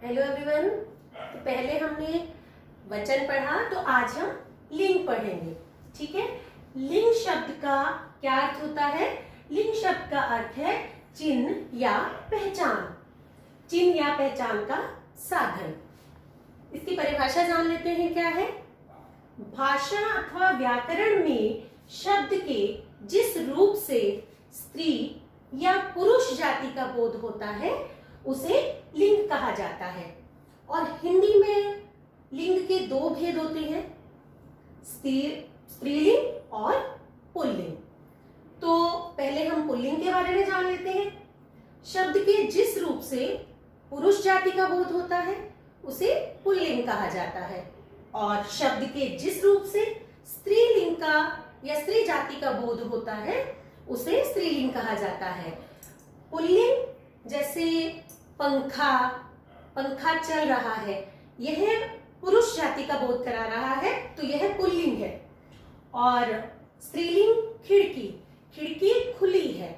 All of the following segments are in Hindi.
Hello everyone. तो पहले हमने वचन पढ़ा, तो आज हम लिंग पढ़ेंगे। ठीक है। लिंग शब्द का क्या अर्थ होता है? लिंग शब्द का अर्थ है चिन्ह या पहचान, चिन्ह या पहचान का साधन। इसकी परिभाषा जान लेते हैं क्या है। भाषा अथवा व्याकरण में शब्द के जिस रूप से स्त्री या पुरुष जाति का बोध होता है उसे लिंग कहा जाता है। और हिंदी में लिंग के दो भेद होते हैं, स्त्रीलिंग और पुल्लिंग। तो पहले हम पुल्लिंग के बारे में जान लेते हैं। शब्द के जिस रूप से पुरुष जाति का बोध होता है उसे पुल्लिंग कहा जाता है, और शब्द के जिस रूप से स्त्रीलिंग का या स्त्री जाति का बोध होता है उसे स्त्रीलिंग कहा जाता है। पुल्लिंग जैसे पंखा, पंखा चल रहा है, यह पुरुष जाति का बोध करा रहा है तो यह पुल्लिंग है। और स्त्रीलिंग खिड़की, खिड़की खुली है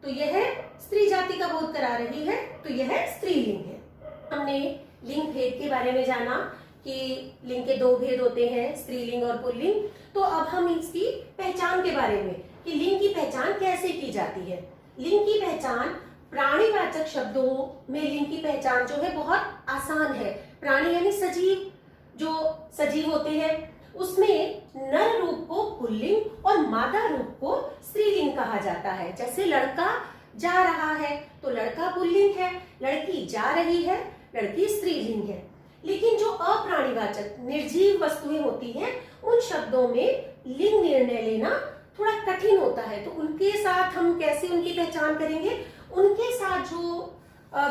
तो यह स्त्री जाति का बोध करा रही है तो यह स्त्रीलिंग है। हमने लिंग भेद के बारे में जाना कि लिंग के दो भेद होते हैं, स्त्रीलिंग और पुल्लिंग। तो अब हम इसकी पहचान के बारे में कि लिंग की पहचान कैसे की जाती है। लिंग की पहचान प्राणीवाचक शब्दों में लिंग की पहचान जो है बहुत आसान है। प्राणी यानी सजीव, जो सजीव होते हैं उसमें नर रूप को पुल्लिंग और मादा रूप को स्त्रीलिंग कहा जाता है। जैसे लड़का जा रहा है तो लड़का पुल्लिंग है, लड़की जा रही है, लड़की स्त्रीलिंग है। लेकिन जो अप्राणीवाचक निर्जीव वस्तुएं होती हैं उन शब्दों में लिंग निर्णय लेना थोड़ा कठिन होता है। तो उनके साथ हम कैसे उनकी पहचान करेंगे? उनके साथ जो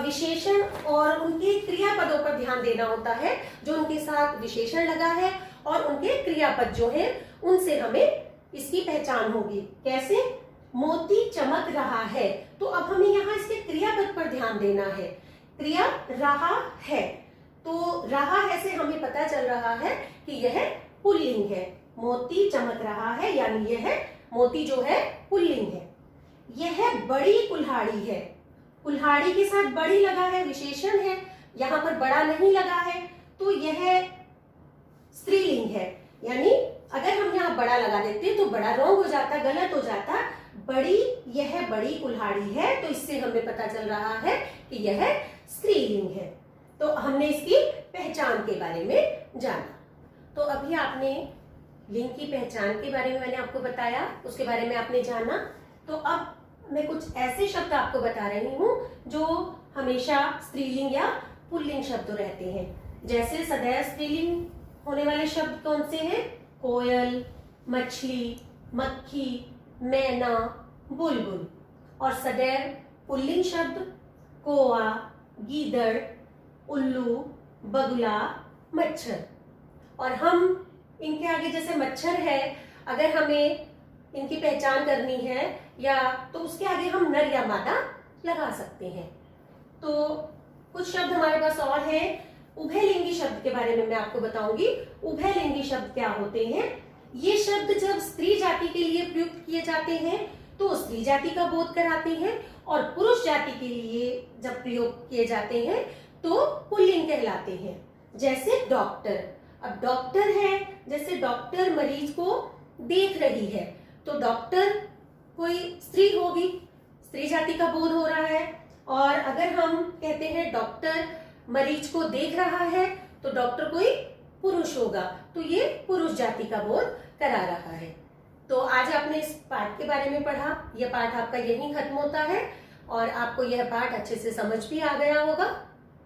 विशेषण और उनके क्रियापदों पर ध्यान देना होता है, जो उनके साथ विशेषण लगा है और उनके क्रियापद जो है उनसे हमें इसकी पहचान होगी। कैसे? मोती चमक रहा है, तो अब हमें यहाँ इसके क्रियापद पर ध्यान देना है। क्रिया रहा है, तो रहा है से हमें पता चल रहा है कि यह पुल्लिंग है। मोती चमक रहा है यानी यह मोती जो है पुल्लिंग है। यह बड़ी कुल्हाड़ी है, कुल्हाड़ी के साथ बड़ी लगा है, विशेषण है, यहाँ पर बड़ा नहीं लगा है तो यह स्त्रीलिंग है। यानी अगर हम यहाँ बड़ा लगा देते तो बड़ा रॉन्ग हो जाता, गलत हो जाता। बड़ी, यह बड़ी कुल्हाड़ी है तो इससे हमें पता चल रहा है कि यह स्त्रीलिंग है। तो हमने इसकी पहचान के बारे में जाना। तो अभी आपने लिंग की पहचान के बारे में मैंने आपको बताया, उसके बारे में आपने जाना। तो अब मैं कुछ ऐसे शब्द आपको बता रही हूँ जो हमेशा स्त्रीलिंग या पुल्लिंग शब्द रहते हैं। जैसे सदैव स्त्रीलिंग होने वाले शब्द कौन से हैं? कोयल, मछली, मक्खी, मैना, बुलबुल। और सदैव पुल्लिंग शब्द कौआ, गीदड़, उल्लू, बगुला, मच्छर। और हम इनके आगे जैसे मच्छर है, अगर हमें इनकी पहचान करनी है या तो उसके आगे हम नर या मादा लगा सकते हैं। तो कुछ शब्द हमारे पास और हैं। उभयलिंगी शब्द के बारे में मैं आपको बताऊंगी। उभयलिंगी शब्द क्या होते हैं? ये शब्द जब स्त्री जाति के लिए प्रयुक्त किए जाते हैं तो स्त्री जाति का बोध कराते हैं, और पुरुष जाति के लिए जब प्रयोग किए जाते हैं तो पुल्लिंग कहलाते हैं। जैसे डॉक्टर, अब डॉक्टर है, जैसे डॉक्टर मरीज को देख रही है तो डॉक्टर कोई स्त्री होगी, स्त्री जाति का बोध हो रहा है। और अगर हम कहते हैं डॉक्टर मरीज को देख रहा है तो डॉक्टर कोई पुरुष होगा, तो ये पुरुष जाति का बोध करा रहा है। तो आज आपने इस पाठ के बारे में पढ़ा। यह पाठ आपका यहीं खत्म होता है और आपको यह पाठ अच्छे से समझ भी आ गया होगा।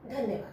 धन्यवाद।